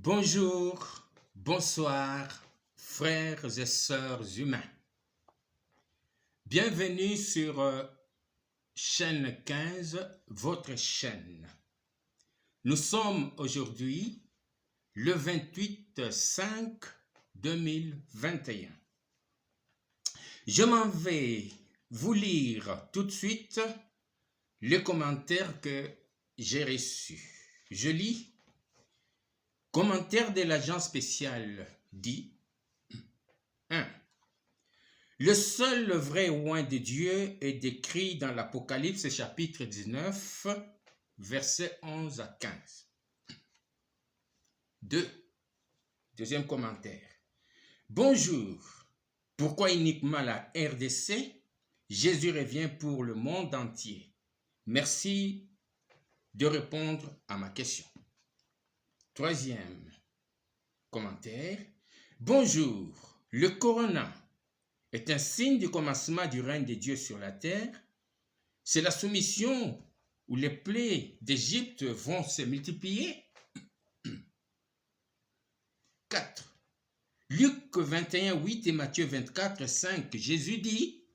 Bonjour, bonsoir, frères et sœurs humains. Bienvenue sur chaîne 15, votre chaîne. Nous sommes aujourd'hui le 28/5/2021. Je m'en vais vous lire tout de suite les commentaires que j'ai reçus. Je lis. Commentaire de l'agent spécial dit 1. Le seul vrai oint de Dieu est décrit dans l'Apocalypse chapitre 19, versets 11 à 15. 2. Deuxième commentaire. Bonjour. Pourquoi uniquement la RDC? Jésus revient pour le monde entier. Merci de répondre à ma question. Troisième commentaire. Bonjour. Le corona est un signe du commencement du règne de Dieu sur la terre. C'est la soumission où les plaies d'Égypte vont se multiplier. 4. Luc 21, 8 et Matthieu 24, 5. Jésus dit: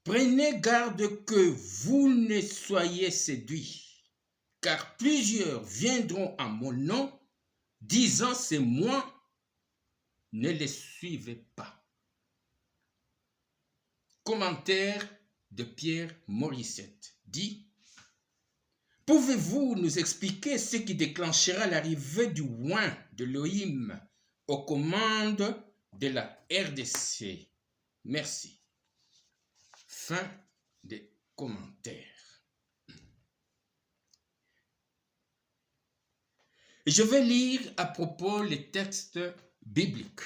prenez garde que vous ne soyez séduits, car plusieurs viendront en mon nom, disant c'est moi. Ne les suivez pas. Commentaire de Pierre Morissette dit: pouvez-vous nous expliquer ce qui déclenchera l'arrivée du oint de l'Élohim aux commandes de la RDC? Merci. Fin des commentaires. Je vais lire à propos les textes bibliques.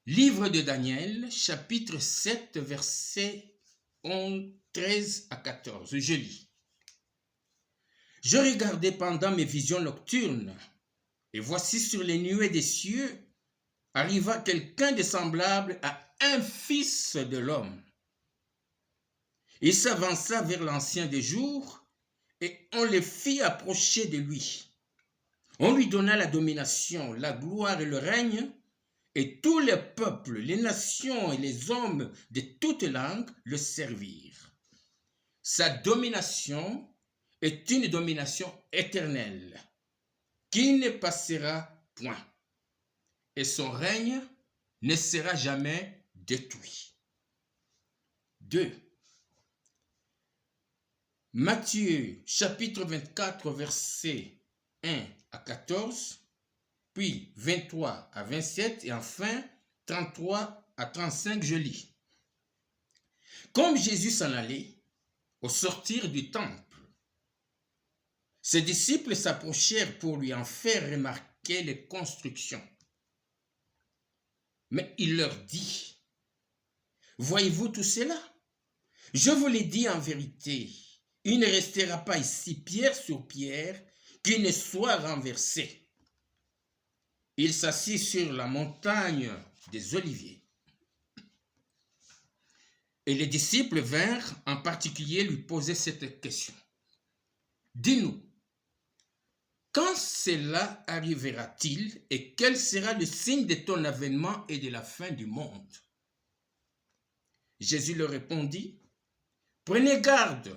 Livre de Daniel, chapitre 7, versets 13 à 14. Je lis. Je regardais pendant mes visions nocturnes, et voici sur les nuées des cieux arriva quelqu'un de semblable à un fils de l'homme. Il s'avança vers l'ancien des jours, et on le fit approcher de lui. On lui donna la domination, la gloire et le règne, et tous les peuples, les nations et les hommes de toutes langues le servirent. Sa domination est une domination éternelle, qui ne passera point, et son règne ne sera jamais détruit. 2. Matthieu, chapitre 24, versets 1 à 14, puis 23 à 27 et enfin 33 à 35, je lis. Comme Jésus s'en allait, au sortir du temple, ses disciples s'approchèrent pour lui en faire remarquer les constructions. Mais il leur dit: voyez-vous tout cela? Je vous l'ai dit en vérité, il ne restera pas ici pierre sur pierre qui ne soit renversé. Il s'assit sur la montagne des Oliviers. Et les disciples vinrent en particulier lui poser cette question. Dis-nous, quand cela arrivera-t-il et quel sera le signe de ton avènement et de la fin du monde? Jésus leur répondit: prenez garde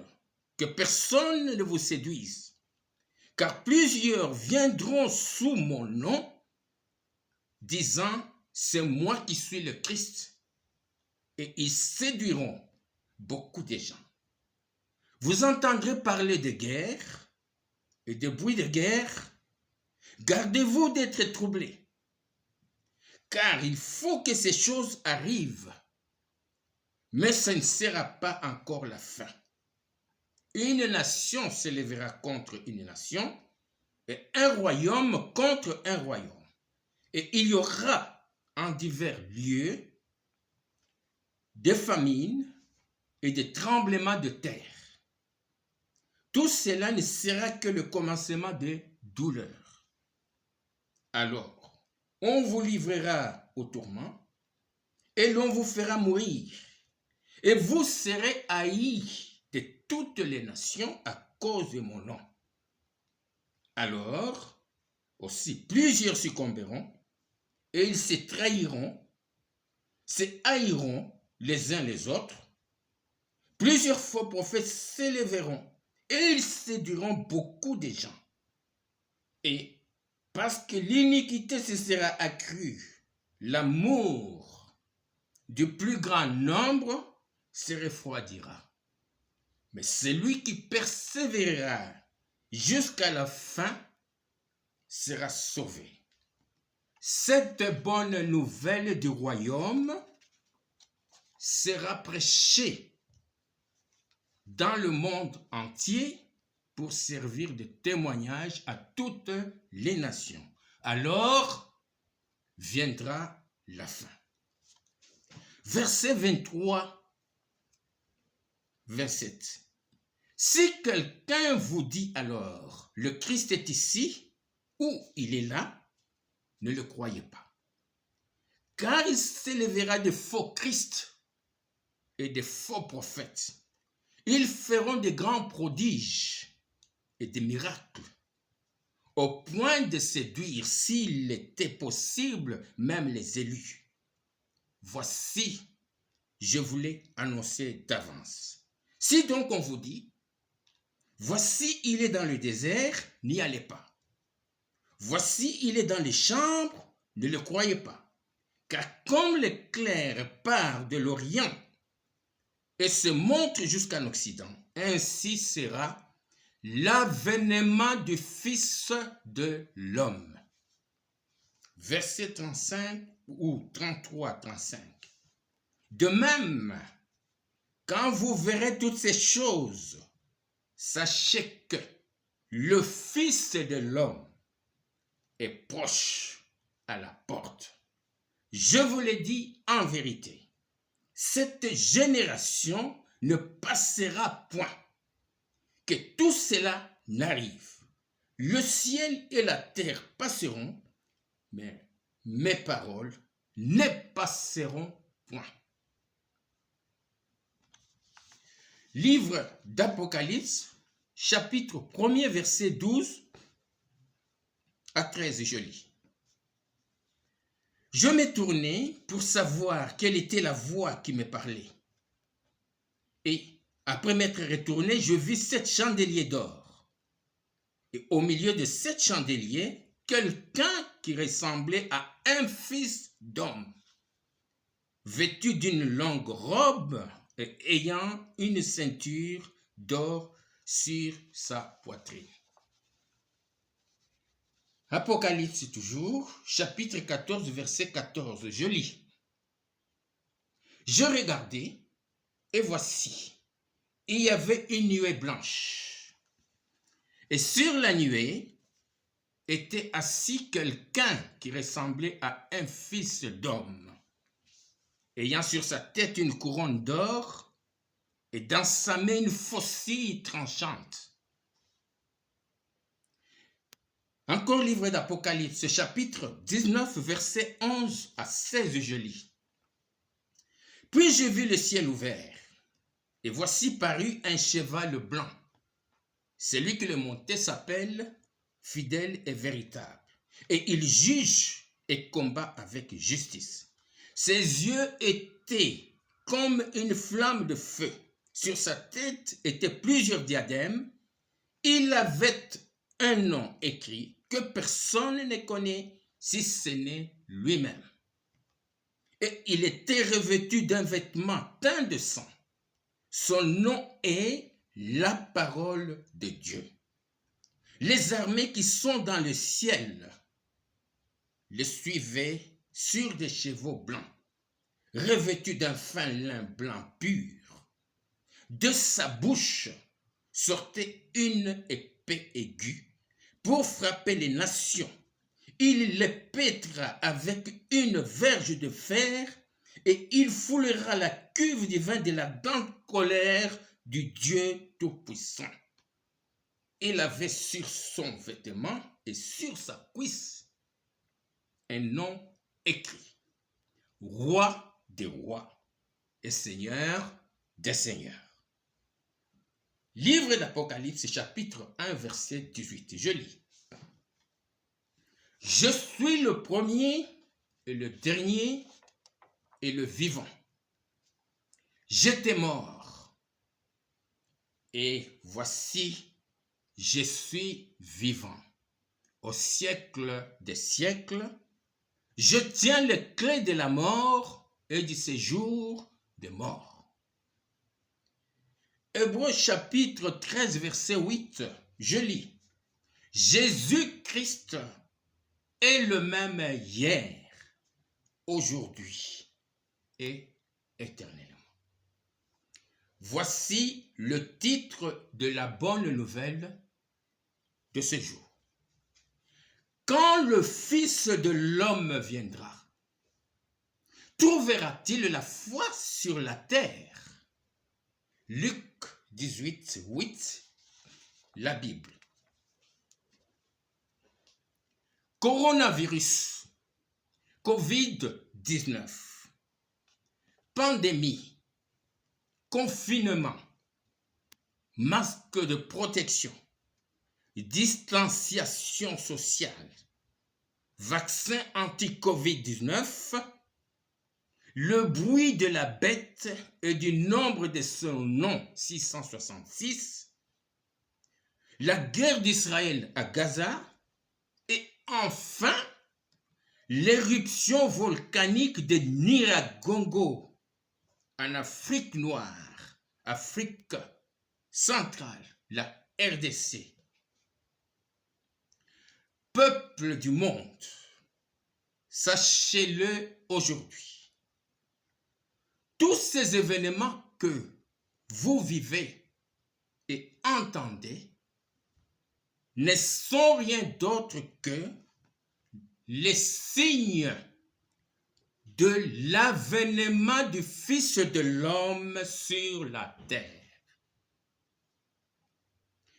que personne ne vous séduise, car plusieurs viendront sous mon nom, disant c'est moi qui suis le Christ, et ils séduiront beaucoup de gens. Vous entendrez parler de guerre et de bruits de guerre. Gardez-vous d'être troublés, car il faut que ces choses arrivent, mais ce ne sera pas encore la fin. Une nation se lèvera contre une nation, et un royaume contre un royaume. Et il y aura en divers lieux des famines et des tremblements de terre. Tout cela ne sera que le commencement des douleurs. Alors, on vous livrera au tourment et l'on vous fera mourir. Et vous serez haïs de toutes les nations à cause de mon nom. Alors, aussi. Plusieurs succomberont et ils se trahiront, se haïront les uns les autres. Plusieurs faux prophètes s'élèveront et ils séduiront beaucoup de gens. Et parce que l'iniquité se sera accrue, l'amour du plus grand nombre se refroidira. Mais celui qui persévérera jusqu'à la fin sera sauvé. Cette bonne nouvelle du royaume sera prêchée dans le monde entier pour servir de témoignage à toutes les nations. Alors viendra la fin. Verset 23, 27. Si quelqu'un vous dit alors, le Christ est ici, ou il est là, ne le croyez pas. Car il s'élèvera de faux Christ et de faux prophètes. Ils feront de grands prodiges et des miracles, au point de séduire, s'il était possible, même les élus. Voici, je vous l'ai annoncé d'avance. Si donc on vous dit, voici, il est dans le désert, n'y allez pas. Voici, il est dans les chambres, ne le croyez pas. Car comme l'éclair part de l'Orient et se montre jusqu'en Occident, ainsi sera l'avènement du Fils de l'homme. Verset 35 ou 33-35. De même, quand vous verrez toutes ces choses, sachez que le Fils de l'homme est proche à la porte. Je vous l'ai dit en vérité, cette génération ne passera point, que tout cela n'arrive. Le ciel et la terre passeront, mais mes paroles ne passeront point. Livre d'Apocalypse, chapitre 1er, verset 12 à 13, je lis. Je m'ai tourné pour savoir quelle était la voix qui me parlait. Et après m'être retourné, je vis 7 chandeliers d'or. Et au milieu de 7 chandeliers, quelqu'un qui ressemblait à un fils d'homme, vêtu d'une longue robe et ayant une ceinture d'or sur sa poitrine. Apocalypse toujours, chapitre 14, verset 14, je lis. Je regardai, et voici, il y avait une nuée blanche. Et sur la nuée était assis quelqu'un qui ressemblait à un fils d'homme, ayant sur sa tête une couronne d'or et dans sa main une faucille tranchante. Encore livre d'Apocalypse, chapitre 19, versets 11 à 16, je lis. Puis je vis le ciel ouvert, et voici parut un cheval blanc. Celui qui le montait s'appelle Fidèle et Véritable, et il juge et combat avec justice. Ses yeux étaient comme une flamme de feu. Sur sa tête étaient plusieurs diadèmes. Il avait un nom écrit que personne ne connaît si ce n'est lui-même. Et il était revêtu d'un vêtement teint de sang. Son nom est la parole de Dieu. Les armées qui sont dans le ciel le suivaient sur des chevaux blancs, revêtus d'un fin lin blanc pur. De sa bouche sortait une épée aiguë pour frapper les nations. Il les pètera avec une verge de fer et il foulera la cuve du vin de la grande colère du Dieu Tout-Puissant. Il avait sur son vêtement et sur sa cuisse un nom écrit: Roi des rois et Seigneur des seigneurs. Livre d'Apocalypse, chapitre 1, verset 18. Je lis. Je suis le premier et le dernier et le vivant. J'étais mort et voici, je suis vivant. Au siècle des siècles, je tiens les clés de la mort et du séjour des morts. Hébreux chapitre 13, verset 8, je lis. Jésus-Christ est le même hier, aujourd'hui et éternellement. Voici le titre de la bonne nouvelle de ce jour. Quand le Fils de l'homme viendra, trouvera-t-il la foi sur la terre? Luc 18, 8, la Bible. Coronavirus, COVID-19, pandémie, confinement, masque de protection, distanciation sociale, vaccin anti-COVID-19, le bruit de la bête et du nombre de son nom 666, la guerre d'Israël à Gaza et enfin l'éruption volcanique de Nyiragongo en Afrique noire, Afrique centrale, la RDC. Peuple du monde, sachez-le aujourd'hui, tous ces événements que vous vivez et entendez ne sont rien d'autre que les signes de l'avènement du Fils de l'homme sur la terre.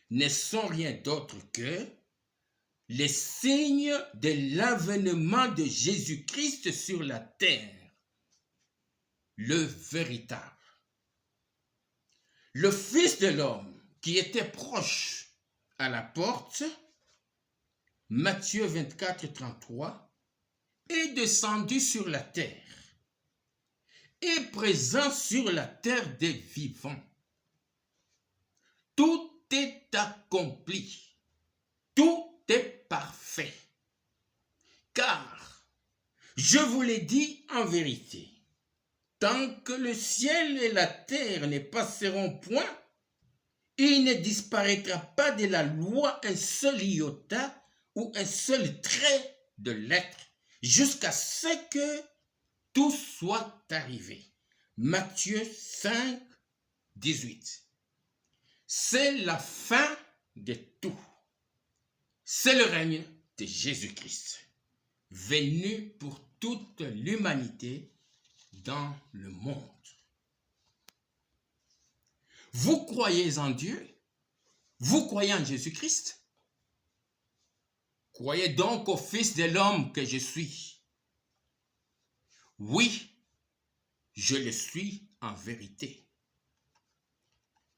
Ne sont rien d'autre que les signes de l'avènement de Jésus-Christ sur la terre, le véritable. Le Fils de l'homme qui était proche à la porte, Matthieu 24, 33, est descendu sur la terre, est présent sur la terre des vivants. Tout est accompli, tout est parfait. Car, je vous l'ai dit en vérité, tant que le ciel et la terre ne passeront point, il ne disparaîtra pas de la loi un seul iota ou un seul trait de lettre, jusqu'à ce que tout soit arrivé. Matthieu 5, 18. C'est la fin de tout. C'est le règne de Jésus-Christ, venu pour toute l'humanité dans le monde. Vous croyez en Dieu? Vous croyez en Jésus-Christ? Croyez donc au Fils de l'homme que je suis. Oui, je le suis en vérité.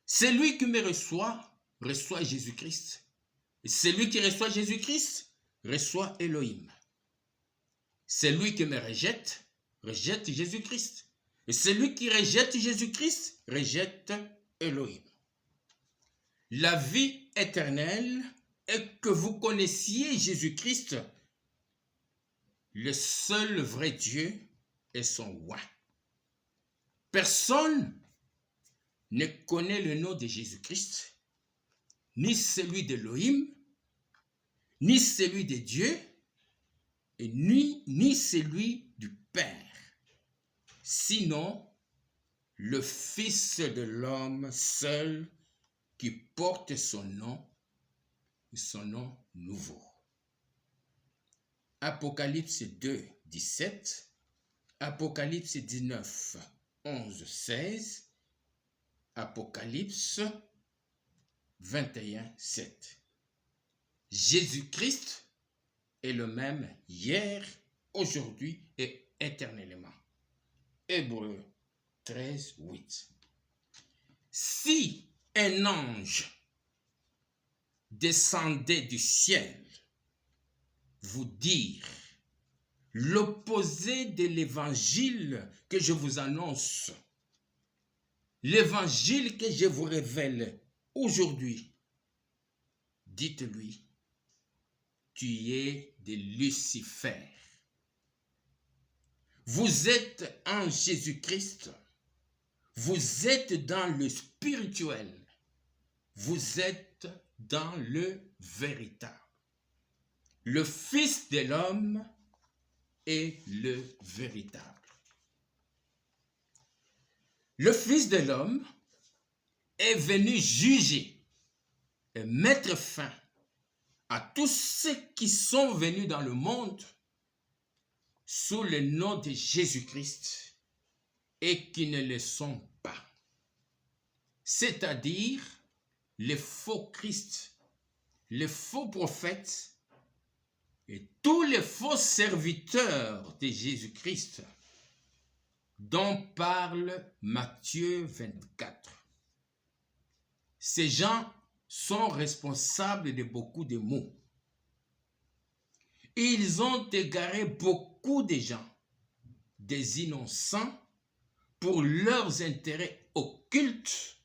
Celui qui me reçoit Jésus-Christ. Et celui qui reçoit Jésus-Christ, reçoit Elohim. Celui qui me rejette Jésus-Christ. Et celui qui rejette Jésus-Christ, rejette Elohim. La vie éternelle est que vous connaissiez Jésus-Christ, le seul vrai Dieu et son roi. Personne ne connaît le nom de Jésus-Christ, ni celui d'Elohim, ni celui de Dieu, et ni celui du Père, sinon le Fils de l'homme seul qui porte son nom nouveau. Apocalypse 2, 17, Apocalypse 19, 11, 16, Apocalypse 21, 7. Jésus-Christ est le même hier, aujourd'hui et éternellement. Hébreux 13, 8. Si un ange descendait du ciel vous dire l'opposé de l'évangile que je vous annonce, l'évangile que je vous révèle aujourd'hui, dites-lui, tu es de Lucifer. Vous êtes en Jésus-Christ, vous êtes dans le spirituel, vous êtes dans le véritable. Le Fils de l'homme est le véritable. Le Fils de l'homme est venu juger et mettre fin à tous ceux qui sont venus dans le monde sous le nom de Jésus-Christ et qui ne le sont pas. C'est-à-dire les faux Christ, les faux prophètes et tous les faux serviteurs de Jésus-Christ dont parle Matthieu 24. Ces gens sont responsables de beaucoup de maux. Ils ont égaré beaucoup de gens, des innocents, pour leurs intérêts occultes,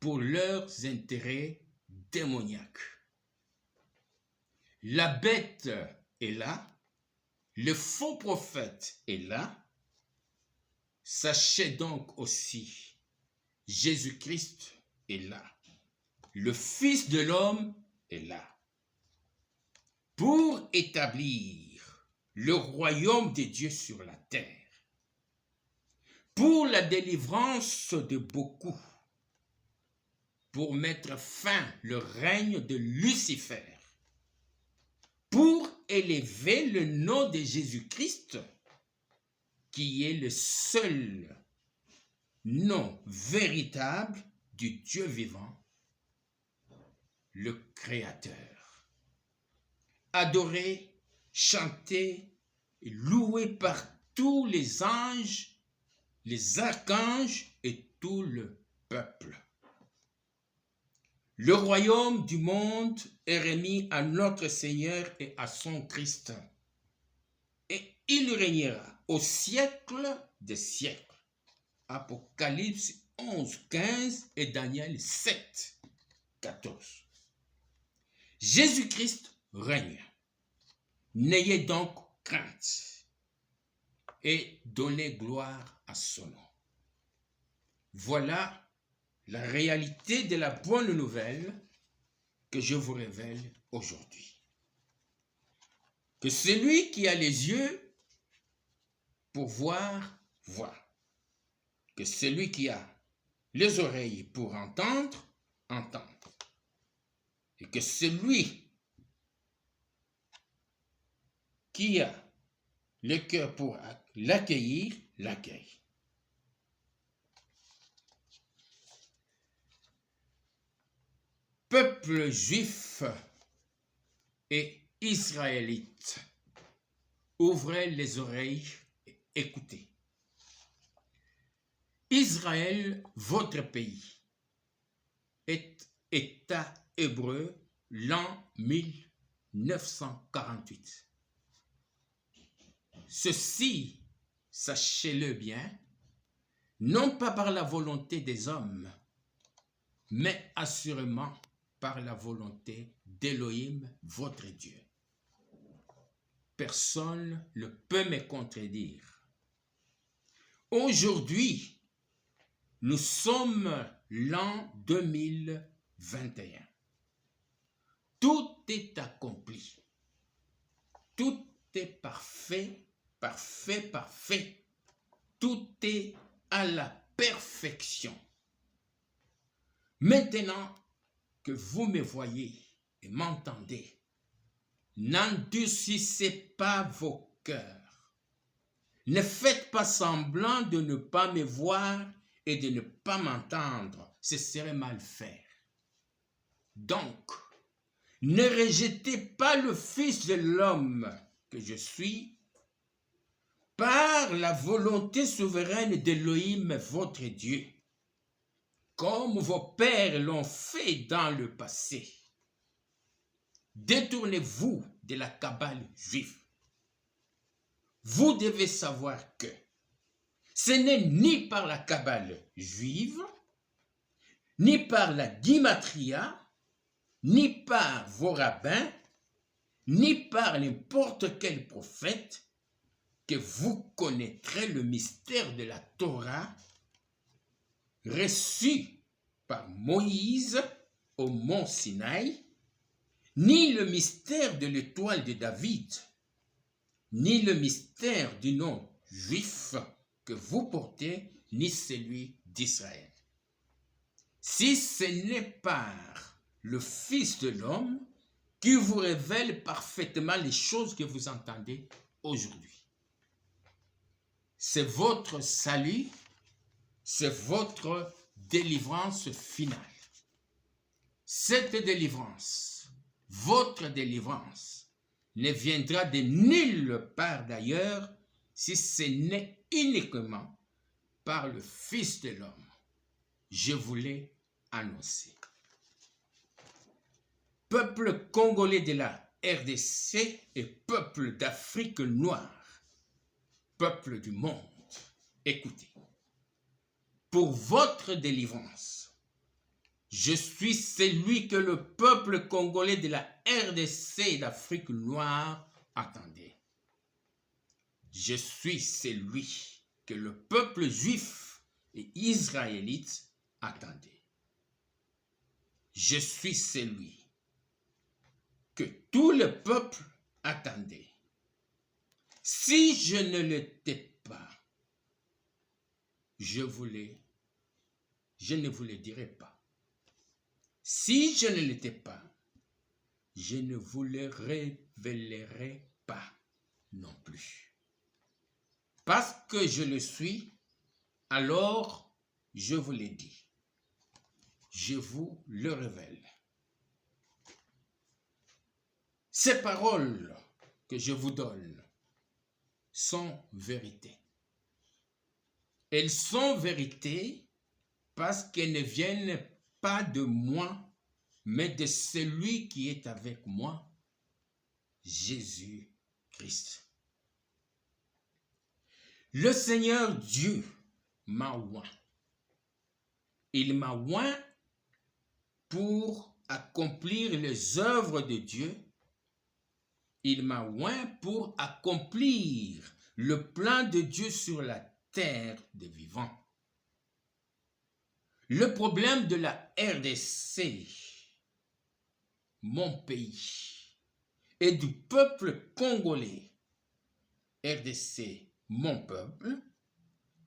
pour leurs intérêts démoniaques. La bête est là, le faux prophète est là. Sachez donc aussi, Jésus-Christ est là. Le Fils de l'homme est là. Pour établir le royaume de Dieu sur la terre. Pour la délivrance de beaucoup. Pour mettre fin le règne de Lucifer. Pour élever le nom de Jésus-Christ, qui est le seul nom véritable du Dieu vivant, le Créateur. Adoré, chanté et loué par tous les anges, les archanges et tout le peuple. Le royaume du monde est remis à notre Seigneur et à son Christ. Et il régnera au siècle des siècles. Apocalypse 11, 15 et Daniel 7, 14. Jésus-Christ règne. N'ayez donc crainte et donnez gloire à son nom. Voilà la réalité de la bonne nouvelle que je vous révèle aujourd'hui. Que celui qui a les yeux pour voir, voit. Que celui qui a les oreilles pour entendre, entende. Et que celui qui a le cœur pour l'accueillir, l'accueille. Peuple juif et israélite, ouvrez les oreilles et écoutez. Israël, votre pays, est État hébreu l'an 1948. Ceci, sachez-le bien, non pas par la volonté des hommes, mais assurément par la volonté d'Élohim, votre Dieu. Personne ne peut me contredire. Aujourd'hui, nous sommes l'an 2021. Tout est accompli. Tout est parfait, parfait, parfait. Tout est à la perfection. Maintenant que vous me voyez et m'entendez, n'endurcissez pas vos cœurs. Ne faites pas semblant de ne pas me voir et de ne pas m'entendre. Ce serait mal faire. Donc, ne rejetez pas le Fils de l'homme que je suis par la volonté souveraine d'Élohim, votre Dieu, comme vos pères l'ont fait dans le passé. détournez-vous de la cabale juive. Vous devez savoir que ce n'est ni par la cabale juive, ni par la Gimatria, ni par vos rabbins, ni par n'importe quel prophète que vous connaîtrez le mystère de la Torah reçu par Moïse au mont Sinaï, ni le mystère de l'étoile de David, ni le mystère du nom juif que vous portez, ni celui d'Israël. Si ce n'est par le Fils de l'homme qui vous révèle parfaitement les choses que vous entendez aujourd'hui. C'est votre salut, c'est votre délivrance finale. Cette délivrance, votre délivrance, ne viendra de nulle part d'ailleurs si ce n'est uniquement par le Fils de l'homme. Je vous l'ai annoncé. Peuple congolais de la RDC et peuple d'Afrique noire, peuple du monde, écoutez. Pour votre délivrance, je suis celui que le peuple congolais de la RDC et d'Afrique noire attendait. Je suis celui que le peuple juif et israélite attendait. Je suis celui que tout le peuple attendait. Si je ne l'étais pas, je ne vous le dirai pas. Si je ne l'étais pas, je ne vous le révélerai pas non plus. Parce que je le suis, alors je vous l'ai dit. Je vous le révèle. Ces paroles que je vous donne sont vérité. Elles sont vérité parce qu'elles ne viennent pas de moi, mais de celui qui est avec moi, Jésus-Christ. Le Seigneur Dieu m'a oint. Il m'a oint pour accomplir les œuvres de Dieu. Il m'a oint pour accomplir le plan de Dieu sur la terre des vivants. Le problème de la RDC, mon pays, et du peuple congolais, RDC, mon peuple,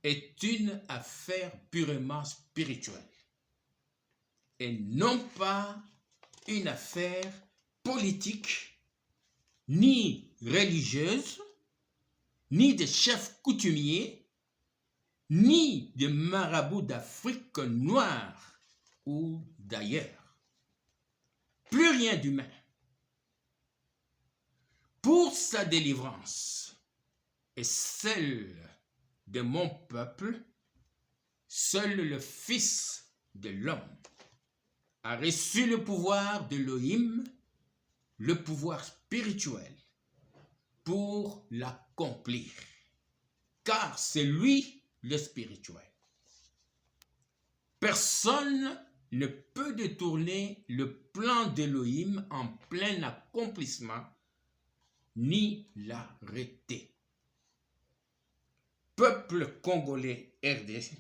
est une affaire purement spirituelle et non pas une affaire politique, ni religieuse, ni de chefs coutumiers, ni de marabouts d'Afrique noire ou d'ailleurs. Plus rien d'humain. Pour sa délivrance et celle de mon peuple, seul le Fils de l'homme a reçu le pouvoir d'Élohim, le pouvoir spirituel, pour l'accomplir. Car c'est lui le spirituel. Personne ne peut détourner le plan d'Élohim en plein accomplissement, ni l'arrêter. Peuple congolais RDC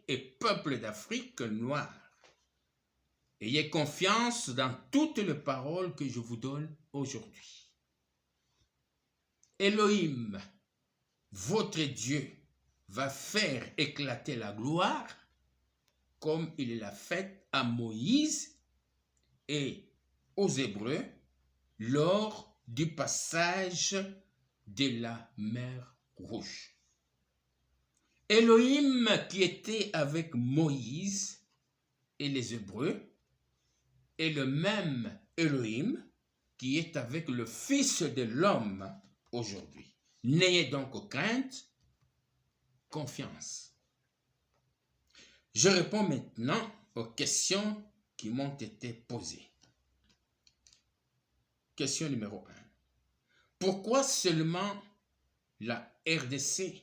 et peuple d'Afrique noire, ayez confiance dans toutes les paroles que je vous donne aujourd'hui. Elohim, votre Dieu, va faire éclater la gloire comme il l'a fait à Moïse et aux Hébreux lors du passage de la mer Rouge. Elohim qui était avec Moïse et les Hébreux est le même Elohim qui est avec le Fils de l'homme aujourd'hui. N'ayez donc crainte, confiance. Je réponds maintenant aux questions qui m'ont été posées. question numéro 1. Pourquoi seulement la RDC?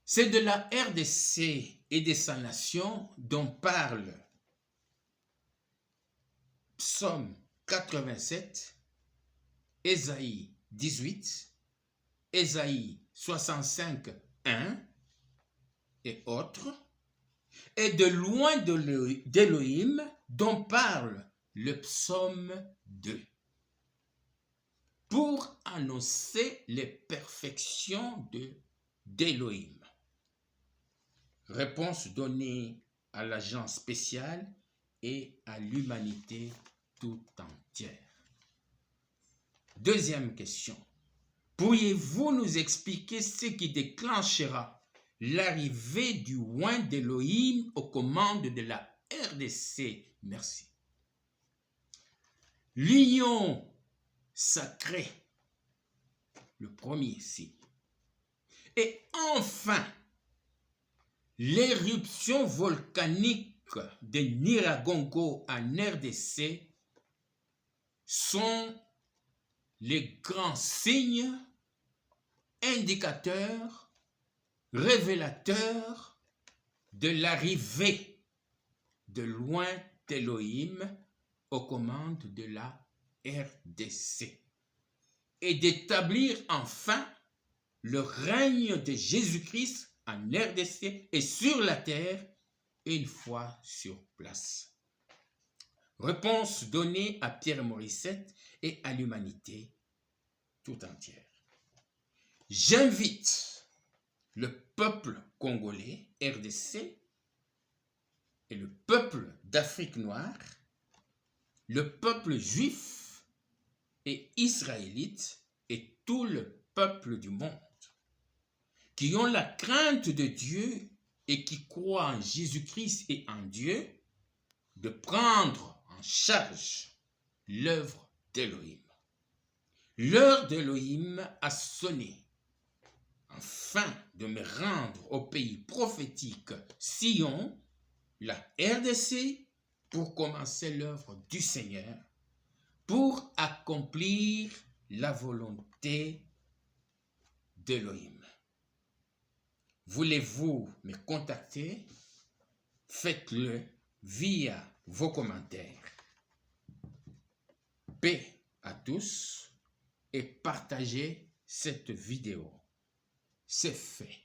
C'est de la RDC et de sa nation dont parle Psaume 87, Ésaïe 18, Ésaïe 65, 1 et autres, et de loin d'Élohim dont parle le psaume 2, pour annoncer les perfections d'Élohim. Réponse donnée à l'agent spécial et à l'humanité tout entière. Deuxième question. Pourriez-vous nous expliquer ce qui déclenchera l'arrivée du oint d'Élohim aux commandes de la RDC? Merci. L'union sacrée, le premier signe. Et enfin, l'éruption volcanique de Nyiragongo en RDC sont les grands signes indicateurs, révélateurs de l'arrivée de loin d'Élohim aux commandes de la RDC et d'établir enfin le règne de Jésus-Christ en RDC et sur la terre une fois sur place. Réponse donnée à Pierre Morissette et à l'humanité tout entière. J'invite le peuple congolais, RDC, et le peuple d'Afrique noire, le peuple juif et israélite et tout le peuple du monde qui ont la crainte de Dieu et qui croient en Jésus-Christ et en Dieu, de prendre en charge l'œuvre d'Élohim. L'heure d'Élohim a sonné, afin de me rendre au pays prophétique Sion, la RDC, pour commencer l'œuvre du Seigneur, pour accomplir la volonté d'Élohim. Voulez-vous me contacter? Faites-le via vos commentaires. Paix à tous et partagez cette vidéo. C'est fait.